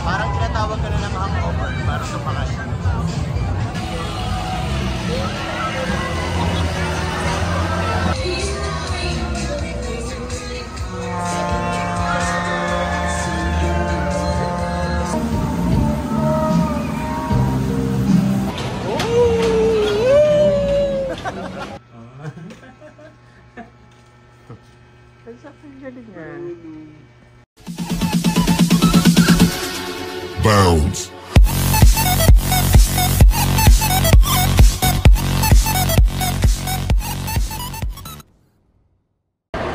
Parang tinatawag ka na ng hangover para sumakay. Bounce.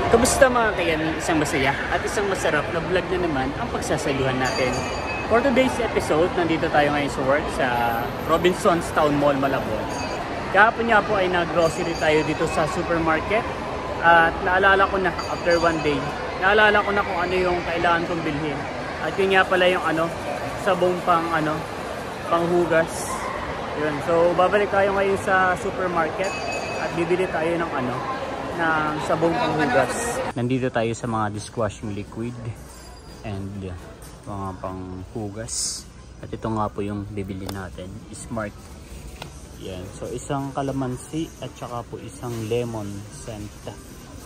Kamusta mga kayami? Isang masaya at isang masarap na vlog na naman ang pagsasaluhan natin. For today's episode, nandito tayo ngayon sa work sa Robinsons Town Mall, Malabon. Kahapon nga po ay nag-grocery tayo dito sa supermarket at naalala ko na after one day, naalala ko na kung ano yung kailangan kong bilhin. At yun nga pala yung sabong panghugas. Yun. So babalik tayo ngayon sa supermarket at bibili tayo ng ng sabong panghugas. Nandito tayo sa mga dishwashing liquid and mga panghugas. At ito nga po yung bibili natin, Smart. Yan. So isang kalamansi at saka po isang lemon scent.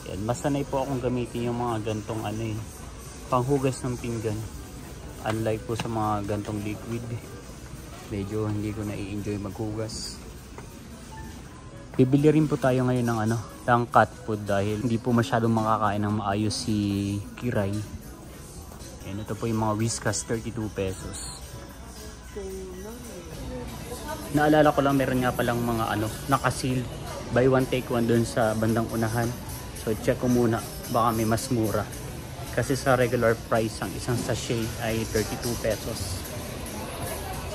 Yan. Masanay po akong gamitin yung mga gantong panghugas ng pinggan. Unlike po sa mga gantong liquid, medyo hindi ko na-i-enjoy maghugas. Bibili rin po tayo ngayon ng cat food dahil hindi po masyadong makakain ng maayos si Kiray. And ito po yung mga Whiskas, 32 pesos. Naalala ko lang, meron nga palang mga nakasil, buy one take one dun sa bandang unahan. So check ko muna, baka may mas mura. Kasi sa regular price, ang isang sachet ay 32 pesos.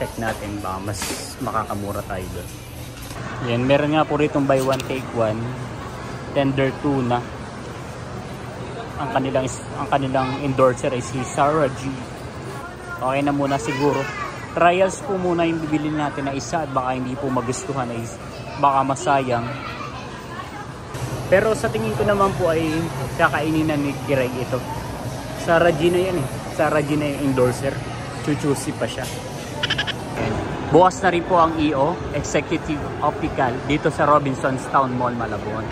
Check natin, baka mas makakamura tayo doon. Yan, meron nga po rito buy one take one, tender tuna. Ang kanilang endorser ay si Sarah G. Okay na muna siguro. Trials po muna yung bibili natin na isa at baka hindi po magustuhan, ay baka masayang. Pero sa tingin ko naman po ay kakainin na ni Kiray ito. Sarah G na yan Sarah G na yung endorser. Chuchusi pa siya. Bukas na rin po ang EO, Executive Optical, dito sa Robinsons Town Mall, Malabon.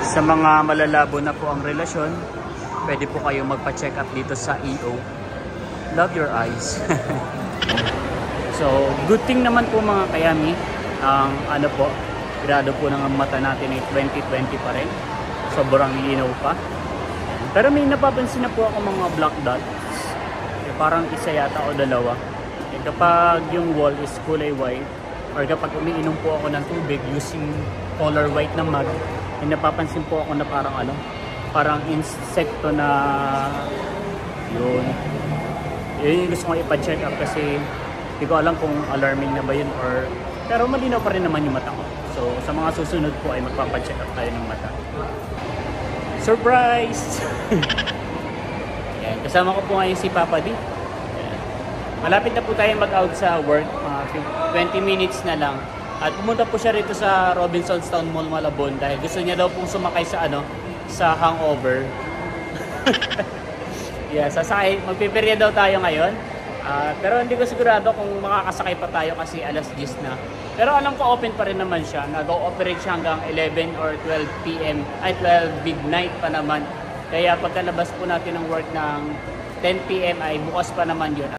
Sa mga malalabo na po ang relasyon, pwede po kayo magpa-check up dito sa EO. Love your eyes. So, good thing naman po mga kayami. Ang grado po ng mata natin ay 20/20 pa rin. Sobrang linaw pa. Pero may napapansin na po ako mga black dots. Parang isa yata o dalawa. Kapag yung wall is kulay white, or kapag umiinom po ako ng tubig using color white na mug, may napapansin po ako na parang insekto na yun yung gusto kong ipa-check up kasi hindi ko alam kung alarming na ba yun pero malinaw pa rin naman yung mata ko. So sa mga susunod po ay magpapa-check up tayo ng mata. Surprise! Yan, kasama ko po ngayon si Papa D. Malapit na po tayo mag-out sa work, 20 minutes na lang. At pumunta po siya rito sa Robinsons Town Mall, Malabon dahil gusto niya daw pong sumakay sa hangover. Yeah, sasakay, magpiperya daw tayo ngayon. Pero hindi ko sigurado kung makakasakay pa tayo kasi alas 10 na. Pero alam ko open pa rin naman siya. Nag-ooperate siya hanggang 11 or 12 p.m. ay 12 midnight pa naman. Kaya pagkalabas po natin ng work ng 10 p.m. ay bukas pa naman yun.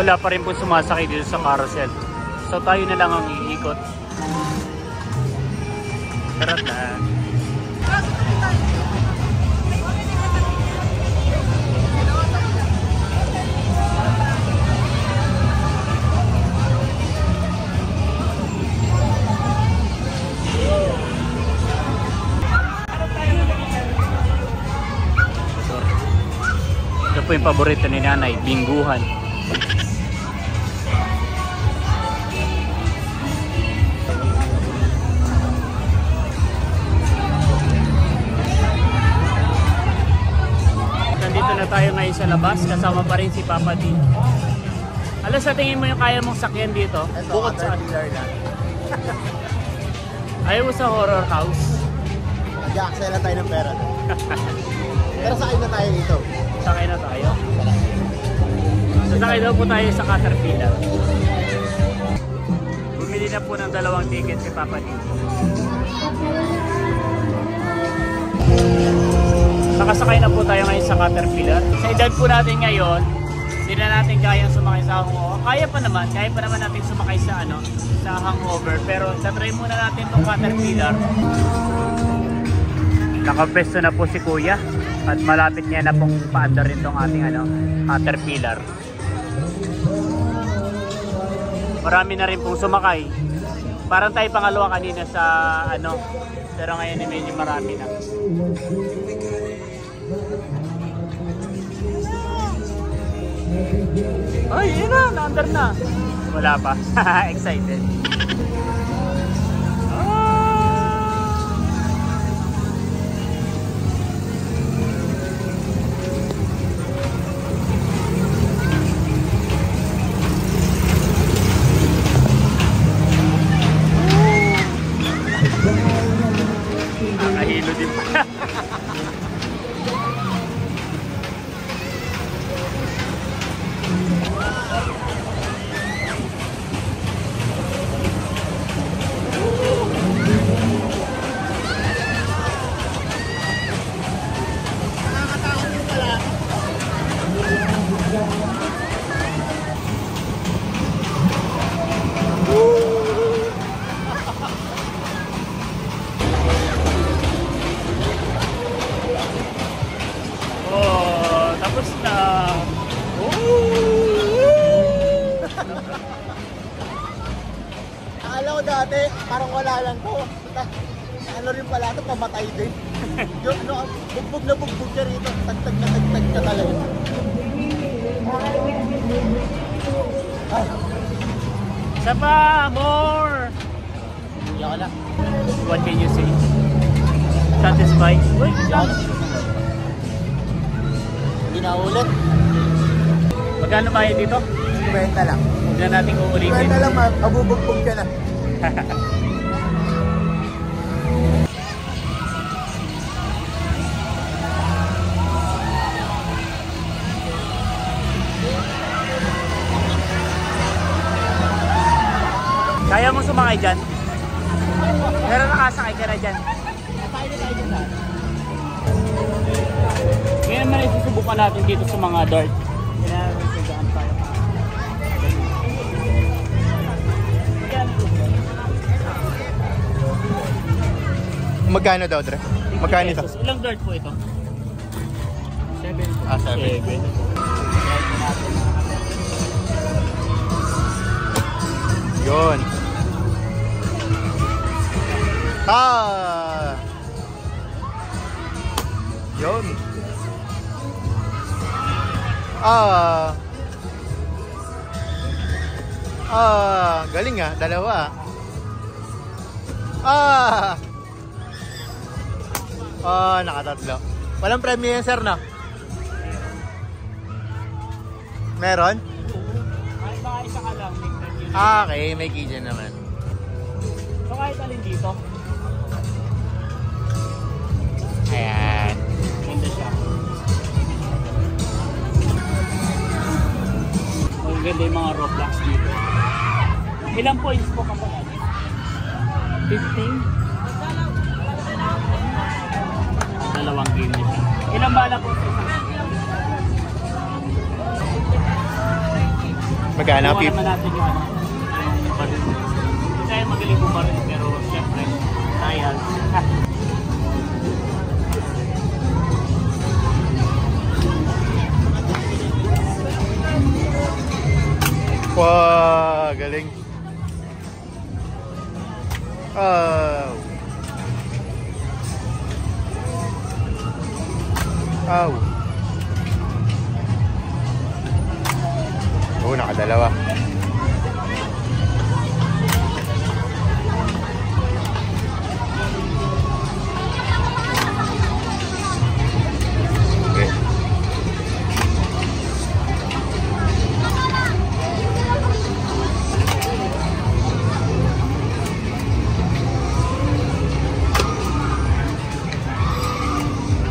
wala pa rin po sumasakay dito sa carousel. So tayo na lang ang iikot. Tarat na. Ito po yung paborito ni nanay, bingguhan. Nandito na tayo ngayon sa labas, kasama pa rin si Papa D. Alas, sa tingin mo yung kaya mong sakyan dito? Bukod sa dealer na. Ayaw mo sa horror house? Nag-a-axela tayo ng pera. Pero sakay na tayo dito. Sakay na tayo. Sasakay daw po tayo sa Caterpillar. Bumili na po ng 2 ticket si Papa D. Nakasakay na po tayo ngayon sa Caterpillar. Sa edad po natin ngayon, hindi na natin kayang sumakay sa hangover. Kaya pa naman natin sumakay sa sa hangover. Pero tatry muna natin itong Caterpillar. Nakapesto na po si Kuya at malapit niya na pong paandar rin itong ating Caterpillar. Marami na rin pong sumakay. Parang tayo pangalawa kanina sa pero ngayon medyo marami na. Ay, yun na, na-under na. Wala pa. Excited. Nakahilo din pa. Akala ko dati, parang wala lang to. Ano rin pala ito, pamatay din. Bugbog na bugbog ka rito. Tagtag ka talaga. Isa pa, more! Yaka na. What can you say? Satisfied? Uy, Hindi na ulit. magkano bayad dito? 50 lang. Huwag na natin uulitin. 50 lang, mabubugbog ka na. Kaya mo sumakay dyan? Pero nakasakay ka na dyan. Tayo na tayo dyan lahat. Kaya naman isusubukan natin dito sa mga dart. Kaya nagsagaan tayo. Magkano daw, Dre? Magkano ito? Ilang dart po ito? 7. Ah, 7. Yun. Ah! Yun. Ah! Ah! Galing ah, dalawa. Ah! Ah, nakatatlo. Walang premyo yan, sir, no? Meron? Kahit baka isa ka lang. Ah, okay. May key dyan naman. So kahit alin dito? Ayan. Ganda siya. Ang ganda yung mga Roblox dito. Ilang points po kapag 15? Dalawang game na siya. Ilang bala po sa isang? Magkano? Kuha naman natin yung ano, yung baril. Kaya magaling bumaril, pero syempre, trial. Wow, galing. Oh. Oh. Oh, nakadalawa. Okay.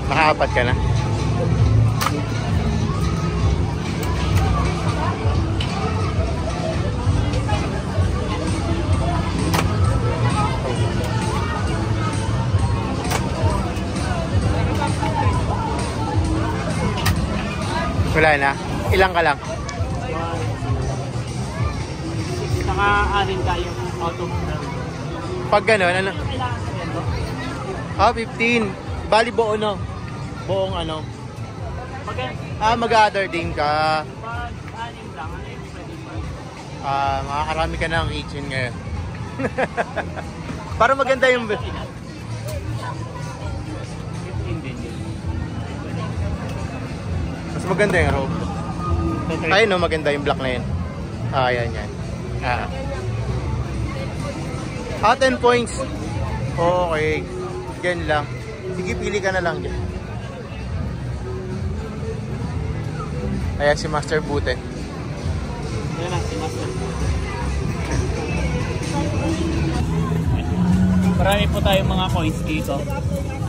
Nakaapat ka na? Wala na? Ilang ka lang? Saka arin tayo out of round. Pag gano'n, ano? Kailangan sa ito. Ah, 15. Bali buo, no? Buong ano? Pag Mag-other team ka. anim lang, ano yung pwede pa? Makakarami ka na ang kitchen ngayon. Para maganda yung... 15 din yun. Mas maganda yung rope. Ayun, no? Maganda yung black na yun. Ayan, yan. 10 points. Okay. Yan lang. Sige, pili ka na lang dyan. Ayan si Master Bute. Yan na, si Master. Marami po tayong mga coins dito.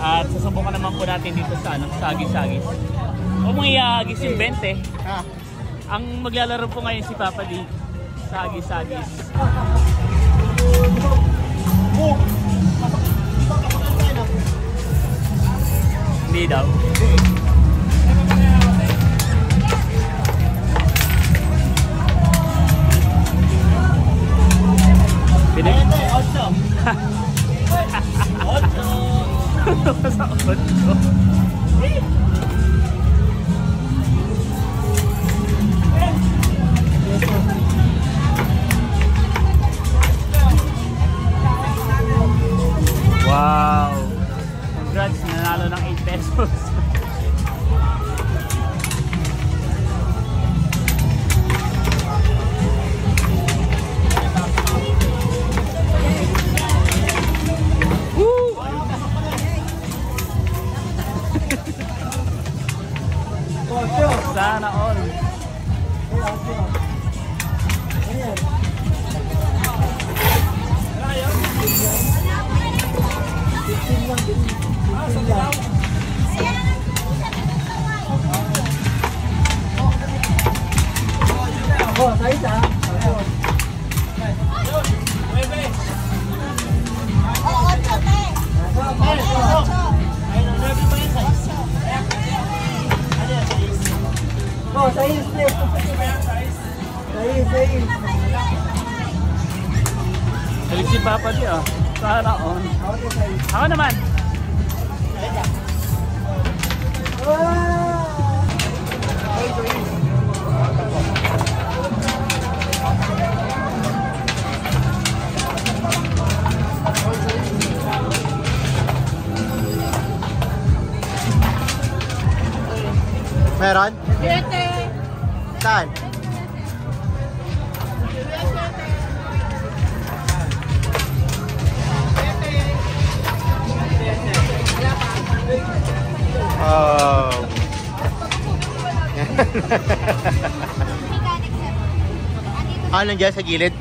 At susubukan naman po natin dito sa ano, sa Agis-Agis. Huwag mong iagis yung 20. Ang maglalaro po ngayon si Papa D sa Agis-Agis. Hindi daw. Sa 8. Wow! Congrats, nanalo ng 8 pesos. Sana all. Balik si Papa di oh. Sana on. Ako naman. Meron? Saan? Oh. Nandiyan sa gilid?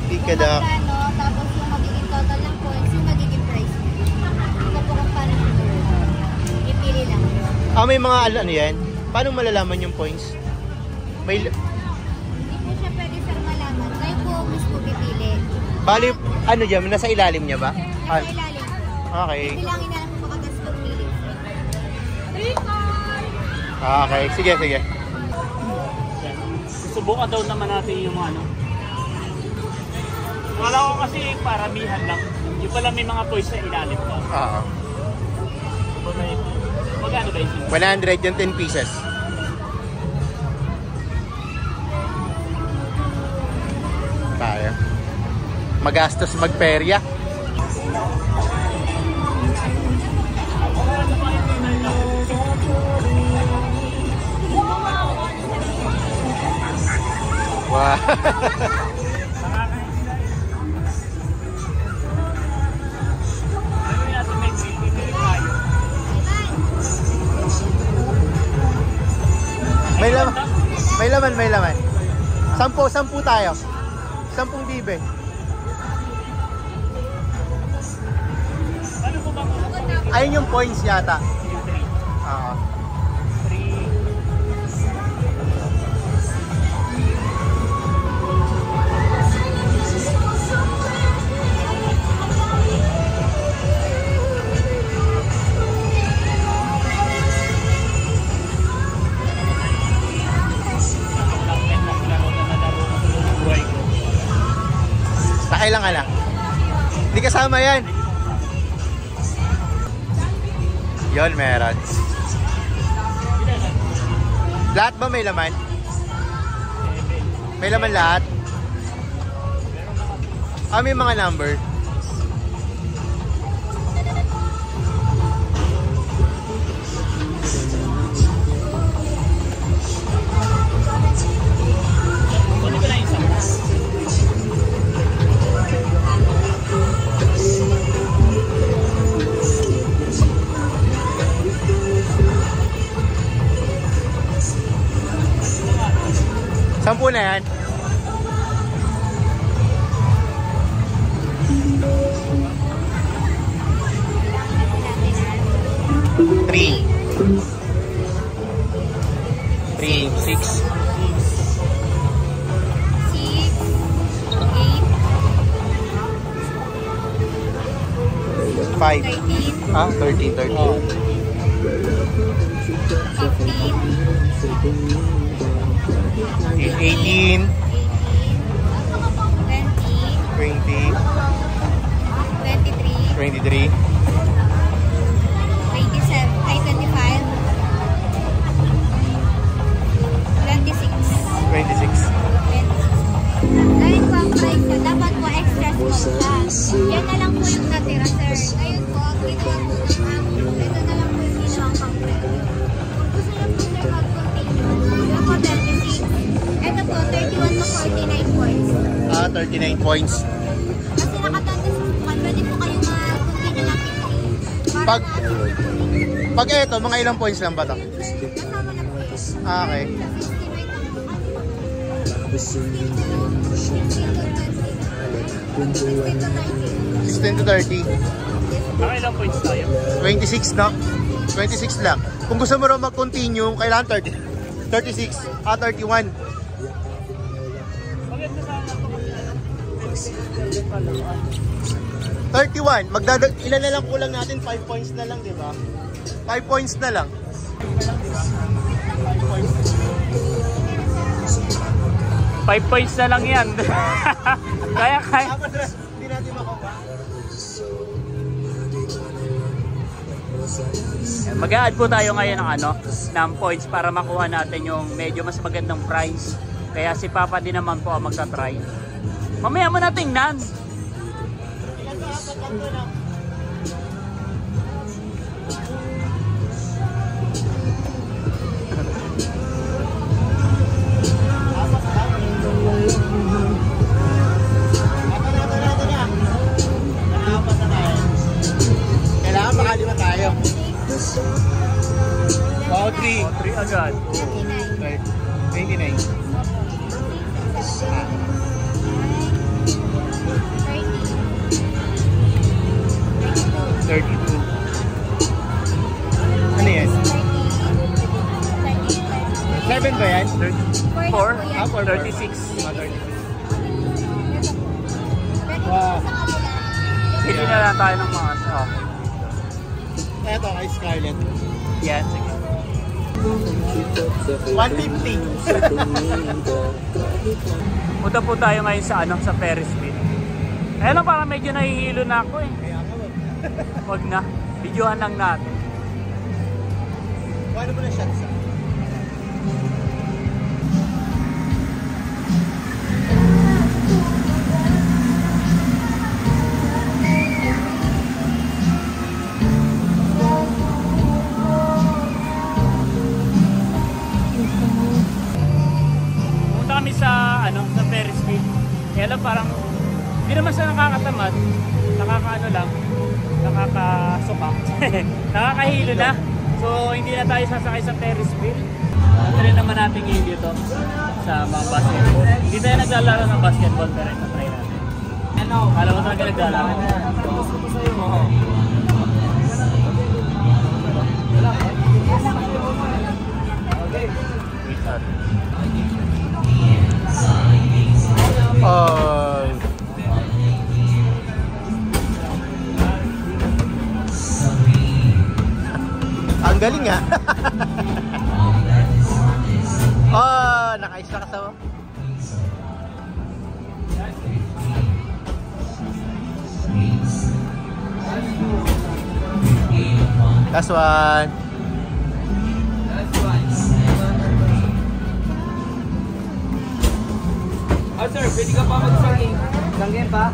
Hindi ka daw. Tapos yung magiging total ng points, yung magiging price. Ito po kung paano ipili lang. May mga ano yan? Paano malalaman yung points? May... Hindi po siya pwede sir malaman. Kayo po mismo pipili. Bali, ano dyan? Nasa ilalim niya ba? Sa ilalim. Okay. Bilangin na lang po makatas pagpili. Okay, sige, sige. Yan. Susubukan daw naman natin yung ano. Wala ko kasi paramihan lang. Yung pala may mga points sa ilalim daw. Oo. Magkano ba yung 100 yung 10 pieces. Tayo. Magastos magperya. Wow. May laman. May laman, may laman. 10 tayo. 10 bibe. Ayun yung points yata. Oo. Sakay lang ka lang. Hindi kasama yan. Yon, meron. Lahat ba may laman? May laman lahat? Ah, may mga number. Kunin ko na yung 10 na yan. Three. 6. 5. 13, Ah, 13. 15. 18. 20, 23. 23, 27, ay 25, 26. 26. Ngayon po ang price nyo, dapat po extra small siya. Yan na lang po yung natira, sir. Ngayon po, ang ginawa po ito na lang po yung ginawang pang-preview. Kung gusto nyo po, sir, mag-continue, yun po 36. Ito po, 31 to 49 points. Ah, 39 points. Kasi naka-26 po, pwede po kayo mag-continue ng 50. Para Pag- ma-assist po ninyo. Pag eto, mga ilang points lang ba to? Kasama na po yun. Ah, okay. 16 to 30. Nakailang points tayo? 26, no? 26 lang. Kung gusto mo rin mag-continue, kailangan 30. 36. Ah, 31. Maganda sana ito kasi 31. Ilan na lang kulang natin? 5 points na lang, di ba? 5 points na lang. 5 points na lang yan. Kaya. Hindi natin makuha. Mag-a-add po tayo ngayon ng points para makuha natin yung medyo mas magandang price. Kaya si Papa din naman po ang magta-try. Mamaya mo na tingnan. Kailangan makalima tayo. Wow, 3. 3 agad. 29. 32. Ano yan? 7 ba yan? 4. Ah, 36. Wow. Hindi na lang tayo ng mga Eto, kay Scarlett. Yan, sige. $150. Punta po tayo ngayon sa ano, sa Ferris wheel. Ayun lang, parang medyo nahihilo na ako eh. Wag na. Videohan lang natin. Paano mo na shots? Punta kami sa ano, sa Ferris wheel. Kaya lang parang hindi naman siya nakakatamad. Nakakaano lang. Nakakasuka. Nakakahilo na. So hindi na tayo sasakay sa Ferris wheel. Try naman natin ngayon dito sa mga basketball. Hindi tayo naglalaro ng basketball pero ito try natin. Kala mo talaga naglalaro. Wait natin. Ay. Ang galing ah. Oh, nakaisa ka sa last one. Ah, sir, pwede ka pa magsangin. Sangin pa?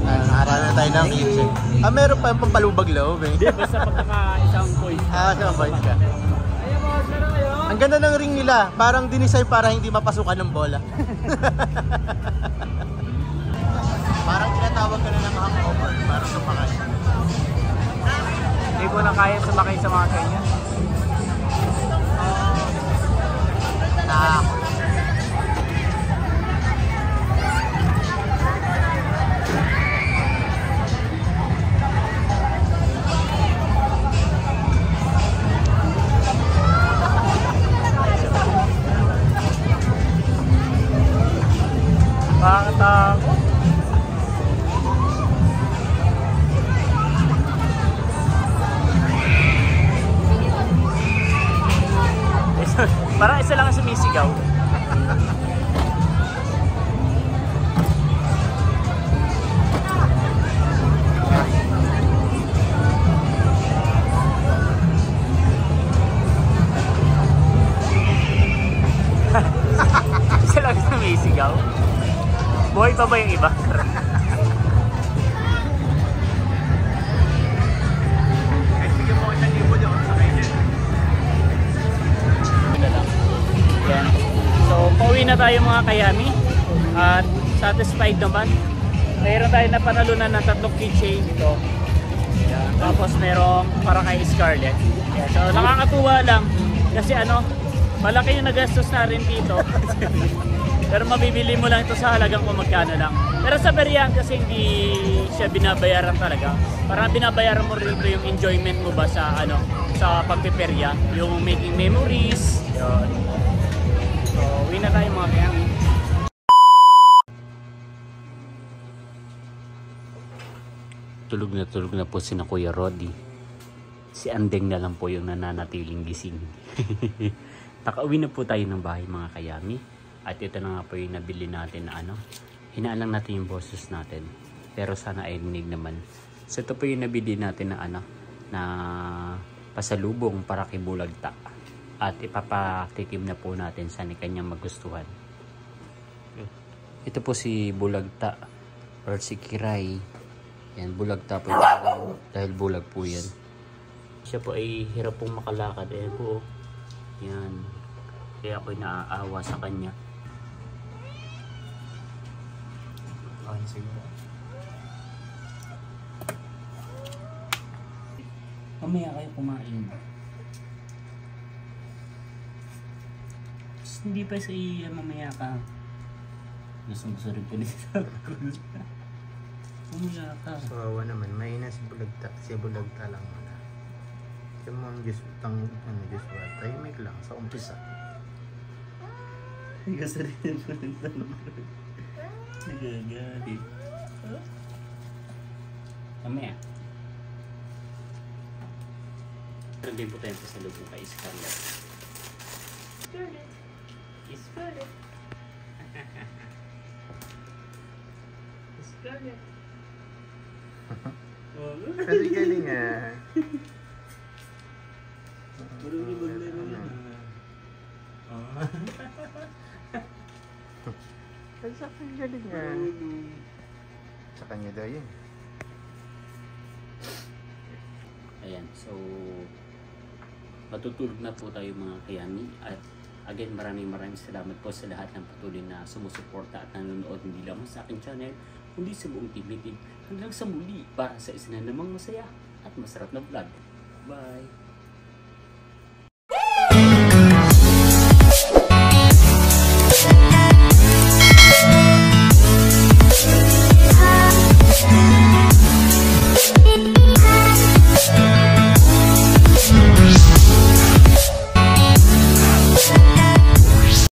Nakaralan na tayo ng kitchen. Ah, meron pa yung pampalubag loob eh. Hindi, basta pagkaka-isang point. Ah, sa points ka. Ang ganda ng ring nila. Parang dinisay para hindi mapasukan ng bola. Parang tinatawag ka na ng hangover para sumakay. Hindi ko na kaya sumakay sa mga ganyan. Nakakot. Nakakatakot. Parang isa lang ang sumisigaw. Isa lang ang sumisigaw. Buhay pa ba yung iba? Yan. So, pauwi na tayo mga kayami. At satisfied naman. Mayroon tayo na panalunan ng 3 keychain ito. Yan. Tapos merong para kay Scarlett. Yan. So, nakakatuwa lang. Kasi ano, malaki yung nagastos na rin dito. Pero mabibili mo lang ito sa halagang kung magkano lang. Pero sa Berian kasi hindi siya binabayaran talaga. Parang binabayaran mo rin yung enjoyment mo ba sa ano, sa pagpiperya, yung making memories. Yun. So, uwi na tayo mga kayami. Tulog na po si na Kuya Roddy. Si Andeng na lang po yung nananatiling gising. Nakauwi na po tayo ng bahay mga kayami. At ito na nga po yung nabili natin na ano. Hinaan lang natin yung boses natin. Pero sana ay rinig naman. So ito po yung nabili natin na ano. Na pasalubong para kay Bulagta. At ipapatikim na po natin sana kanyang magustuhan. Ito po si Bulagta. Or si Kiray. Yan, Bulagta po yung dahil bulag po yan. Siya po ay hirap pong makalakad. Ayan po. Yan. Kaya ako'y naaawa sa kanya. Okay, siguro. Mamaya kayo kumain. Tapos hindi pa sa iya mamaya ka. Gusto rin po nila. Mamaya ka. Sawawa naman, may na si Bulagta. Si Bulagta lang muna. Yung mga Diyos ba? Tahimik lang sa umpisa. Hindi ka sa rin po ng tanong. Nagagalit. Mamaya. Meron din po tayong pasalubong kay Scarlett. Scarlett! Scarlett! Scarlett! Kasi galing ah. Marunong maglaro na. Kasi sa kanya galing ah. Sa kanya daw yun. Ayan, so matutulog na po tayo mga kayami. At again, maraming salamat po sa lahat ng patuloy na sumusuporta at nanonood hindi lamang sa aking channel, kundi sa buong team meeting. Hanggang sa muli para sa isa na namang masaya at masarap na vlog. Bye!